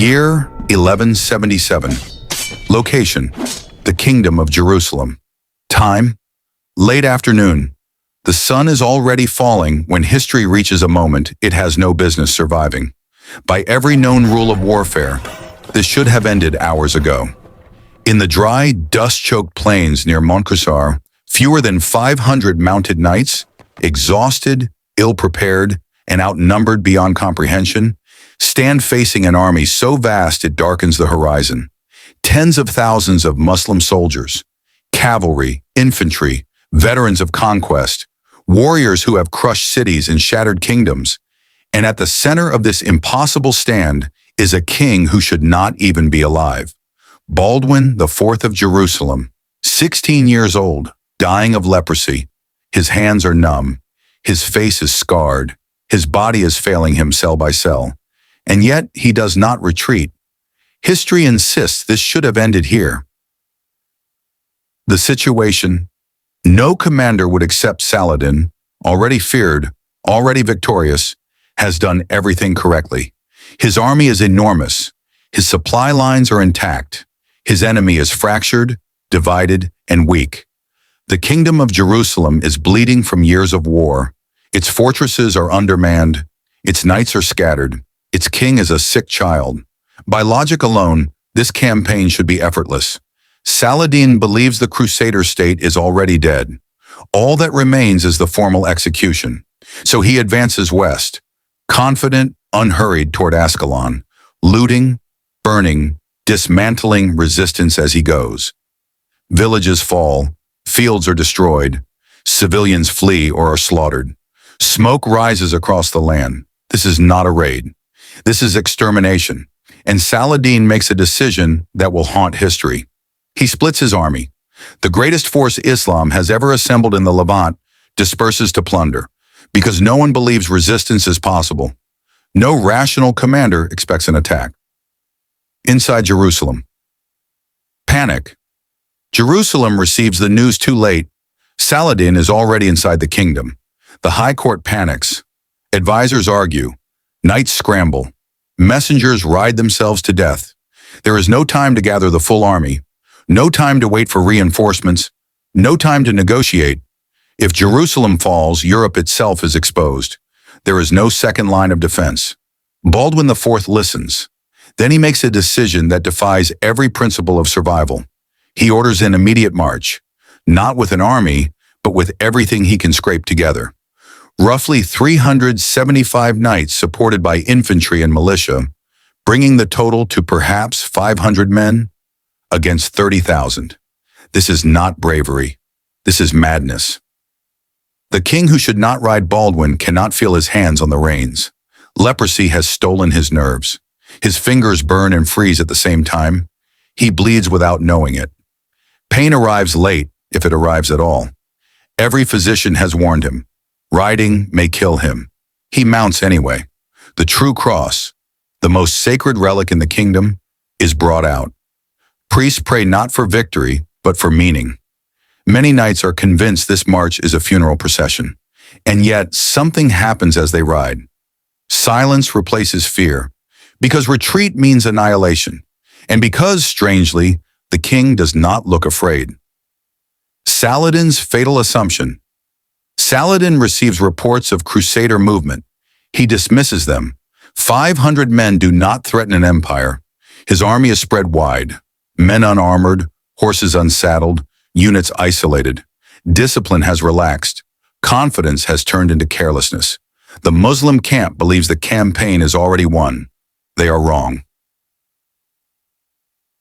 Year 1177. Location: the Kingdom of Jerusalem. Time: late afternoon. The sun is already falling when history reaches a moment it has no business surviving. By every known rule of warfare, this should have ended hours ago. In the dry, dust-choked plains near Montcusar, fewer than 500 mounted knights, exhausted, ill-prepared, and outnumbered beyond comprehension, stand facing an army so vast it darkens the horizon. Tens of thousands of Muslim soldiers, cavalry, infantry, veterans of conquest, warriors who have crushed cities and shattered kingdoms. And at the center of this impossible stand is a king who should not even be alive. Baldwin IV of Jerusalem, 16 years old, dying of leprosy. His hands are numb, his face is scarred, his body is failing him cell by cell. And yet he does not retreat. History insists this should have ended here. The situation: no commander would accept Saladin, already feared, already victorious, has done everything correctly. His army is enormous. His supply lines are intact. His enemy is fractured, divided, and weak. The Kingdom of Jerusalem is bleeding from years of war. Its fortresses are undermanned. Its knights are scattered. Its king is a sick child. By logic alone, this campaign should be effortless. Saladin believes the Crusader state is already dead. All that remains is the formal execution. So he advances west, confident, unhurried toward Ascalon, looting, burning, dismantling resistance as he goes. Villages fall, fields are destroyed, civilians flee or are slaughtered. Smoke rises across the land. This is not a raid. This is extermination. And Saladin makes a decision that will haunt history. He splits his army. The greatest force Islam has ever assembled in the Levant disperses to plunder, because no one believes resistance is possible. No rational commander expects an attack. Inside Jerusalem. Panic. Jerusalem receives the news too late. Saladin is already inside the kingdom. The high court panics. Advisors argue. Knights scramble. Messengers ride themselves to death. There is no time to gather the full army. No time to wait for reinforcements. No time to negotiate. If Jerusalem falls, Europe itself is exposed. There is no second line of defense. Baldwin IV listens. Then he makes a decision that defies every principle of survival. He orders an immediate march, not with an army, but with everything he can scrape together. Roughly 375 knights supported by infantry and militia, bringing the total to perhaps 500 men against 30,000. This is not bravery. This is madness. The king who should not ride Baldwin cannot feel his hands on the reins. Leprosy has stolen his nerves. His fingers burn and freeze at the same time. He bleeds without knowing it. Pain arrives late, if it arrives at all. Every physician has warned him. Riding may kill him. He mounts anyway. The true cross, the most sacred relic in the kingdom, is brought out. Priests pray not for victory, but for meaning. Many knights are convinced this march is a funeral procession. And yet, something happens as they ride. Silence replaces fear, because retreat means annihilation, and because, strangely, the king does not look afraid. Saladin's fatal assumption. Saladin receives reports of Crusader movement. He dismisses them. 500 men do not threaten an empire. His army is spread wide. Men unarmored, horses unsaddled, units isolated. Discipline has relaxed. Confidence has turned into carelessness. The Muslim camp believes the campaign is already won. They are wrong.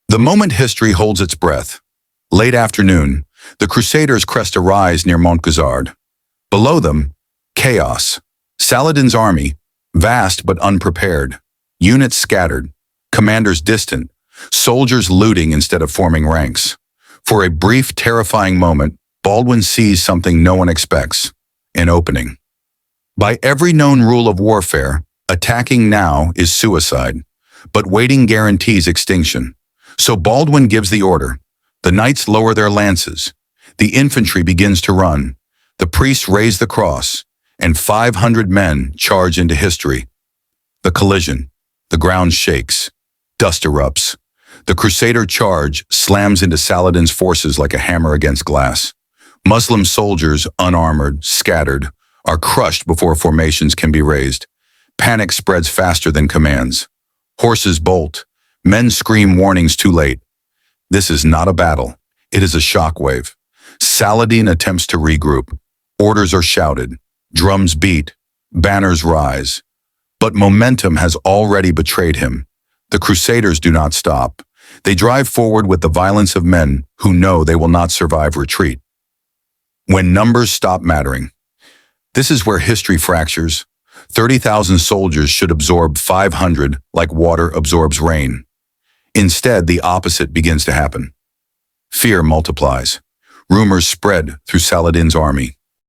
The moment history holds its breath. Late afternoon, the Crusaders crest a rise near Montcusard. Below them, chaos. Saladin's army, vast but unprepared. Units scattered. Commanders distant. Soldiers looting instead of forming ranks. For a brief, terrifying moment, Baldwin sees something no one expects: an opening. By every known rule of warfare, attacking now is suicide, but waiting guarantees extinction. So Baldwin gives the order. The knights lower their lances. The infantry begins to run. The priests raise the cross, and 500 men charge into history. The collision. The ground shakes. Dust erupts. The Crusader charge slams into Saladin's forces like a hammer against glass. Muslim soldiers, unarmored, scattered, are crushed before formations can be raised. Panic spreads faster than commands. Horses bolt. Men scream warnings too late. This is not a battle. It is a shockwave. Saladin attempts to regroup. Orders are shouted. Drums beat. Banners rise. But momentum has already betrayed him. The Crusaders do not stop. They drive forward with the violence of men who know they will not survive retreat. When numbers stop mattering. This is where history fractures. 30,000 soldiers should absorb 500 like water absorbs rain. Instead, the opposite begins to happen. Fear multiplies. Rumors spread through Saladin's army.